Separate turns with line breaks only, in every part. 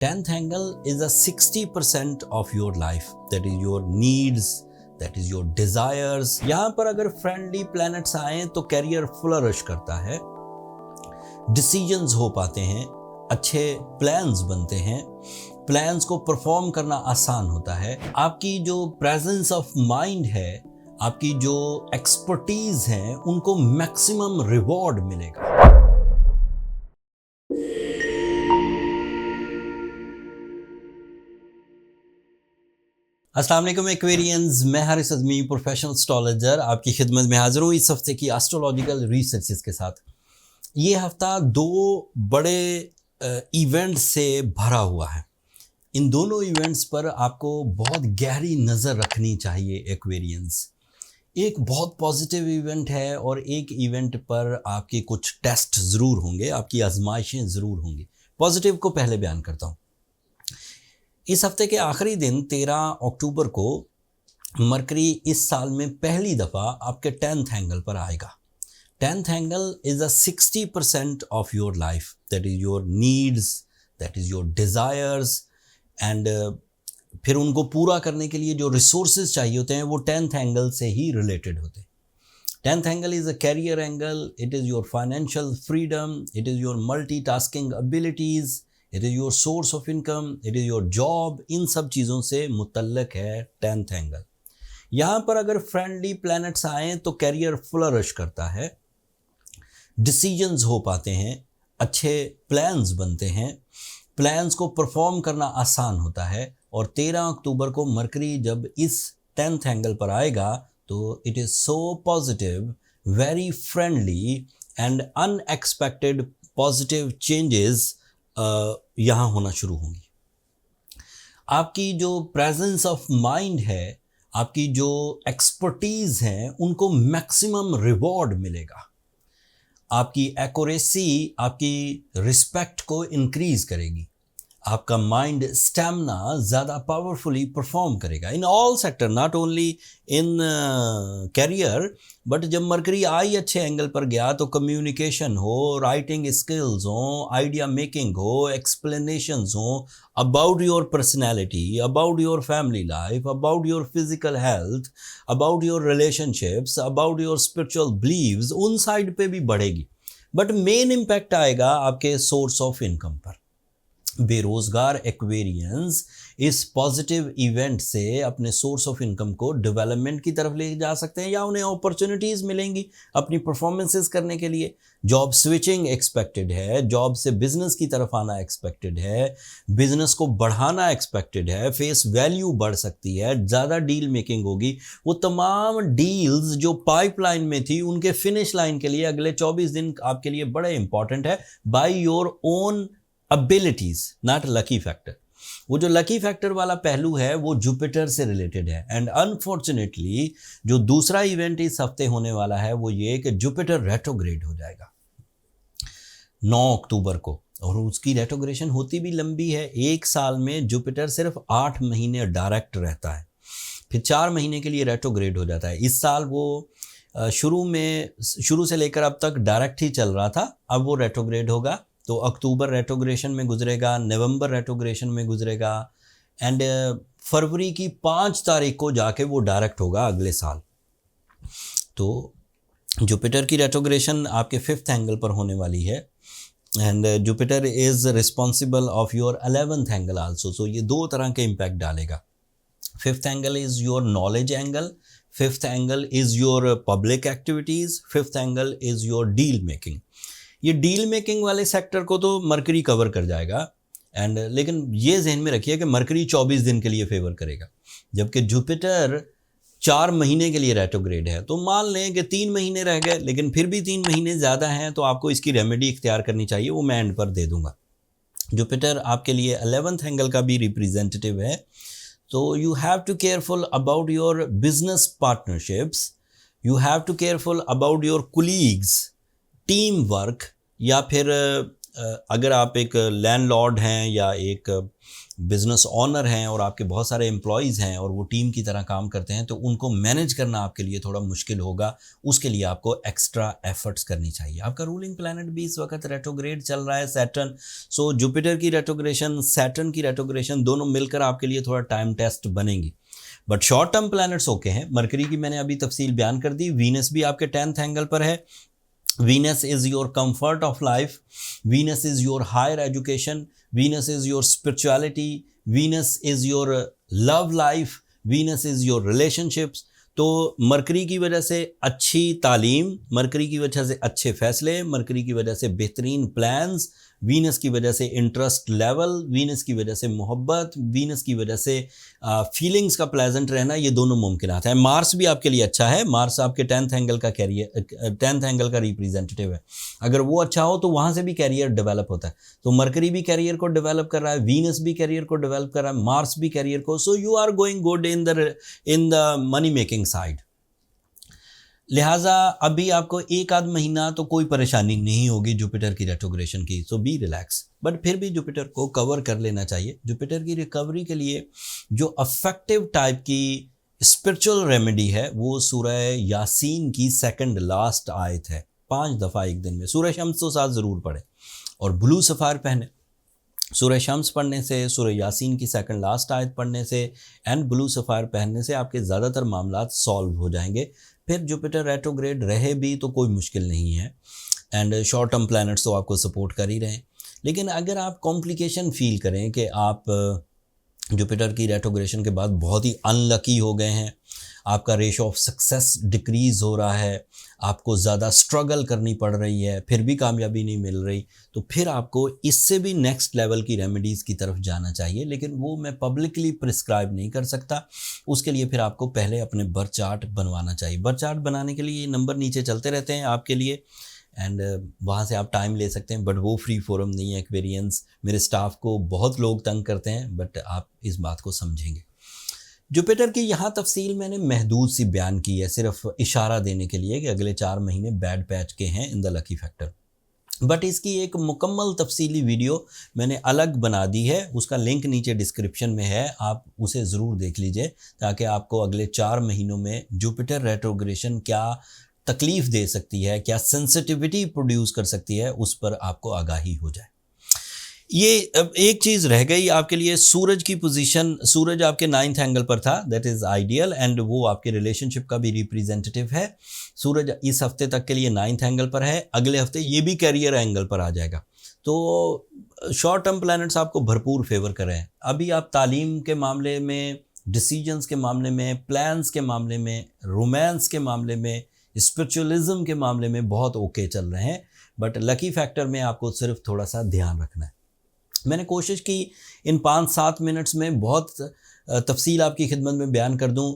10th angle is a 60% of your life. That is your needs, that is your desires. यहाँ पर अगर friendly planets आए तो career flourish करता है, डिसीजंस हो पाते हैं, अच्छे प्लान्स बनते हैं, प्लान्स को परफॉर्म करना आसान होता है, आपकी जो प्रेजेंस ऑफ माइंड है, आपकी जो एक्सपर्टीज है, उनको मैक्सिमम रिवॉर्ड मिलेगा। अस्सलाम वालेकुम एक्वेरियंस, मैं हारिस अज़मी प्रोफेशनल एस्ट्रोलॉजर आपकी खिदमत में हाजिर हूँ इस हफ्ते की एस्ट्रोलॉजिकल रिसर्चेस के साथ। ये हफ्ता दो बड़े इवेंट से भरा हुआ है। इन दोनों इवेंट्स पर आपको बहुत गहरी नज़र रखनी चाहिए एक्वेरियंस। एक बहुत पॉजिटिव इवेंट है और एक इवेंट पर आपके कुछ टेस्ट ज़रूर होंगे, आपकी आजमाइशें ज़रूर होंगी। पॉजिटिव को पहले बयान करता हूँ। इस हफ्ते के आखिरी दिन 13 अक्टूबर को मरकरी इस साल में पहली दफ़ा आपके 10th एंगल पर आएगा। 10th angle is a 60% of your life, that is your needs, that is your desires and फिर उनको पूरा करने के लिए जो रिसोर्सेज चाहिए होते हैं वो 10th एंगल से ही रिलेटेड होते हैं। 10th angle is a career angle, it is your financial freedom, it is your multitasking abilities, it is your source of income, it is your job. इन सब चीज़ों से मुतल्लक है 10th एंगल। यहाँ पर अगर फ्रेंडली प्लैनेट्स आएँ तो कैरियर फ्लरिश करता है, डिसीजंस हो पाते हैं, अच्छे प्लान्स बनते हैं, प्लान्स को परफॉर्म करना आसान होता है। और 13 अक्टूबर को मरकरी जब इस 10th एंगल पर आएगा तो it is so positive, very friendly and unexpected positive changes यहाँ होना शुरू होंगी। आपकी जो प्रेजेंस ऑफ माइंड है, आपकी जो एक्सपर्टीज़ हैं, उनको मैक्सिमम रिवॉर्ड मिलेगा। आपकी एक्यूरेसी आपकी रिस्पेक्ट को इंक्रीज़ करेगी। आपका माइंड स्टैमिना ज़्यादा पावरफुली परफॉर्म करेगा in all sector, not only in career. But जब मरकरी आई अच्छे एंगल पर गया तो कम्युनिकेशन हो, राइटिंग स्किल्स हो, आइडिया मेकिंग हो, एक्सप्लेनेशंस हो about your personality, about your family life, about your physical health, about your relationships, about your spiritual believes, उन साइड पे भी बढ़ेगी। बट मेन इम्पैक्ट आएगा आपके सोर्स ऑफ इनकम पर। बेरोजगार एक्वेरियंस इस पॉजिटिव इवेंट से अपने सोर्स ऑफ इनकम को डेवलपमेंट की तरफ ले जा सकते हैं या उन्हें अपॉर्चुनिटीज़ मिलेंगी अपनी परफॉर्मेंसेस करने के लिए। जॉब स्विचिंग एक्सपेक्टेड है, जॉब से बिजनेस की तरफ आना एक्सपेक्टेड है, बिजनेस को बढ़ाना एक्सपेक्टेड है, फेस वैल्यू बढ़ सकती है, ज़्यादा डील मेकिंग होगी। वो तमाम डील्स जो पाइपलाइन में थी उनके फिनिश लाइन के लिए अगले 24 दिन आपके लिए बड़े इंपॉर्टेंट है। By your own abilities, not lucky factor. वो जो लकी फैक्टर वाला पहलू है वो जुपिटर से रिलेटेड है। एंड अनफॉर्चुनेटली जो दूसरा इवेंट इस हफ्ते होने वाला है वो ये कि जुपिटर रेट्रोग्रेड हो जाएगा 9 अक्टूबर को। और उसकी रेट्रोग्रेशन होती भी लंबी है। एक साल में जुपिटर सिर्फ 8 महीने डायरेक्ट रहता है, फिर 4 महीने के लिए रेट्रोग्रेड हो जाता है। इस साल वो शुरू से लेकर अब तक डायरेक्ट ही चल रहा था, अब वो रेट्रोग्रेड होगा। तो अक्टूबर रेट्रोग्रेशन में गुजरेगा, नवंबर रेट्रोग्रेशन में गुजरेगा एंड फरवरी की 5 तारीख को जाके वो डायरेक्ट होगा अगले साल। तो जुपिटर की रेट्रोग्रेशन आपके 5th एंगल पर होने वाली है and Jupiter is responsible of your 11th angle also. So ये दो तरह के इम्पैक्ट डालेगा। 5th angle is your knowledge angle, 5th angle is your public activities, 5th angle is your deal making. ये डील मेकिंग वाले sector को तो mercury cover कर जाएगा एंड लेकिन ये जहन में रखिए कि मरकरी 24 दिन के लिए फेवर करेगा, जबकि जुपिटर 4 महीने के लिए रेट्रोग्रेड है। तो मान लें कि 3 महीने रह गए, लेकिन फिर भी 3 महीने ज़्यादा हैं तो आपको इसकी रेमेडी इख्तियार करनी चाहिए, वो मैं एंड पर दे दूंगा। जुपिटर आपके लिए 11th एंगल का भी रिप्रेजेंटेटिव है। तो you have to careful about your business partnerships, you have to careful about your colleagues, team work या फिर अगर आप एक लैंडलॉर्ड हैं या एक बिजनेस ओनर हैं और आपके बहुत सारे एम्प्लॉयज़ हैं और वो टीम की तरह काम करते हैं, तो उनको मैनेज करना आपके लिए थोड़ा मुश्किल होगा। उसके लिए आपको एक्स्ट्रा एफर्ट्स करनी चाहिए। आपका रूलिंग प्लैनेट भी इस वक्त रेट्रोग्रेड चल रहा है, सैटर्न। सो जुपिटर की रेट्रोग्रेशन, सैटर्न की रेट्रोग्रेशन दोनों मिलकर आपके लिए थोड़ा टाइम टेस्ट बनेंगी। But short term planets okay हैं। मरकरी की मैंने अभी तफसील बयान कर दी। वीनस भी आपके 10th एंगल पर है। Venus is your comfort of life. Venus is your higher education. Venus is your spirituality. Venus is your love life. Venus is your relationships. तो मरकरी की वजह से अच्छी तालीम, मरकरी की वजह से अच्छे फैसले, मरकरी की वजह से बेहतरीन प्लान्स, वीनस की वजह से इंटरेस्ट लेवल, वीनस की वजह से मोहब्बत, वीनस की वजह से फीलिंग्स का प्लेजेंट रहना, ये दोनों मुमकिनात हैं। मार्स भी आपके लिए अच्छा है। मार्स आपके 10th एंगल का कैरियर, 10th एंगल का रिप्रेजेंटेटिव है। अगर वो अच्छा हो तो वहाँ से भी कैरियर डेवलप होता है। तो मरकरी भी कैरियर को डेवलप कर रहा है, वीनस भी कैरियर को डेवलप कर रहा है, मार्स भी कैरियर को। So you are going good in the money making side. लिहाजा अभी आपको एक आध महीना तो कोई परेशानी नहीं होगी जुपिटर की रेट्रोग्रेशन की, सो बी रिलैक्स। बट फिर भी जुपिटर को कवर कर लेना चाहिए। जुपिटर की रिकवरी के लिए जो अफेक्टिव टाइप की स्पिरिचुअल रेमेडी है वो सूरह यासीन की 2nd लास्ट आयत है। 5 दफ़ा एक दिन में सूरह शम्स तो साथ ज़रूर पढ़े और ब्लू सफ़ार पहने। सूरह शम्स पढ़ने से, सूरह यासीन की 2nd लास्ट आयत पढ़ने से एंड ब्लू सफ़ार पहनने से आपके ज़्यादातर मामलात सॉल्व हो जाएंगे। फिर जुपिटर रेट्रोग्रेड रहे भी तो कोई मुश्किल नहीं है एंड शॉर्ट टर्म प्लैनेट्स तो आपको सपोर्ट कर ही रहे हैं। लेकिन अगर आप कॉम्प्लिकेशन फील करें कि आप जुपिटर की रेट्रोग्रेशन के बाद बहुत ही अनलकी हो गए हैं, आपका रेशो ऑफ सक्सेस डिक्रीज़ हो रहा है, आपको ज़्यादा स्ट्रगल करनी पड़ रही है, फिर भी कामयाबी नहीं मिल रही, तो फिर आपको इससे भी नेक्स्ट लेवल की रेमेडीज़ की तरफ जाना चाहिए। लेकिन वो मैं पब्लिकली प्रिस्क्राइब नहीं कर सकता। उसके लिए फिर आपको पहले अपने बर्थ चार्ट बनवाना चाहिए। बर्थ चार्ट बनाने के लिए ये नंबर नीचे चलते रहते हैं आपके लिए एंड वहाँ से आप टाइम ले सकते हैं। बट वो फ्री फोरम नहीं है। एक्वेरियंस मेरे स्टाफ को बहुत लोग तंग करते हैं, बट आप इस बात को समझेंगे। जुपिटर की यहाँ तफसील मैंने महदूद सी बयान की है, सिर्फ इशारा देने के लिए कि अगले 4 महीने बैड पैच के हैं in the lucky factor. But इसकी एक मुकम्मल तफसीली वीडियो मैंने अलग बना दी है, उसका लिंक नीचे डिस्क्रिप्शन में है, आप उसे ज़रूर देख लीजिए ताकि आपको अगले 4 महीनों में जुपिटर रेट्रोग्रेशन क्या तकलीफ़ दे सकती है, क्या सेंसिटिविटी प्रोड्यूस कर सकती है, उस पर आपको आगाही हो जाए। ये अब एक चीज़ रह गई आपके लिए, सूरज की पोजीशन। सूरज आपके 9th एंगल पर था, दैट इज़ आइडियल एंड वो आपके रिलेशनशिप का भी रिप्रेजेंटेटिव है। सूरज इस हफ्ते तक के लिए 9th एंगल पर है, अगले हफ्ते ये भी कैरियर एंगल पर आ जाएगा। तो शॉर्ट टर्म प्लैनेट्स आपको भरपूर फेवर कर रहे हैं। अभी आप तालीम के मामले में, डिसीजंस के मामले में, प्लान्स के मामले में, रोमांस के मामले में, स्पिरिचुअलिज्म के मामले में बहुत ओके चल रहे हैं। बट लकी फैक्टर में आपको सिर्फ थोड़ा सा ध्यान रखना है। मैंने कोशिश की इन 5-7 मिनट्स में बहुत तफसील आपकी खिदमत में बयान कर दूं।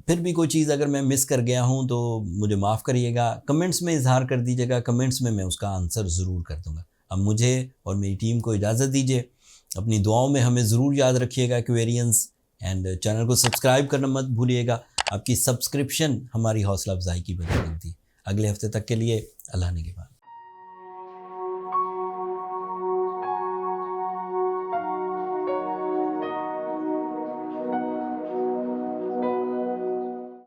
फिर भी कोई चीज़ अगर मैं मिस कर गया हूं तो मुझे माफ़ करिएगा। कमेंट्स में इजहार कर दीजिएगा, कमेंट्स में मैं उसका आंसर ज़रूर कर दूंगा। अब मुझे और मेरी टीम को इजाज़त दीजिए। अपनी दुआओं में हमें ज़रूर याद रखिएगा एक्वेरियंस, एंड चैनल को सब्सक्राइब करना मत भूलिएगा। आपकी सब्सक्रिप्शन हमारी हौसला अफजाई की वजह बनती है। अगले हफ्ते तक के लिए अल्लाह ने के बाद।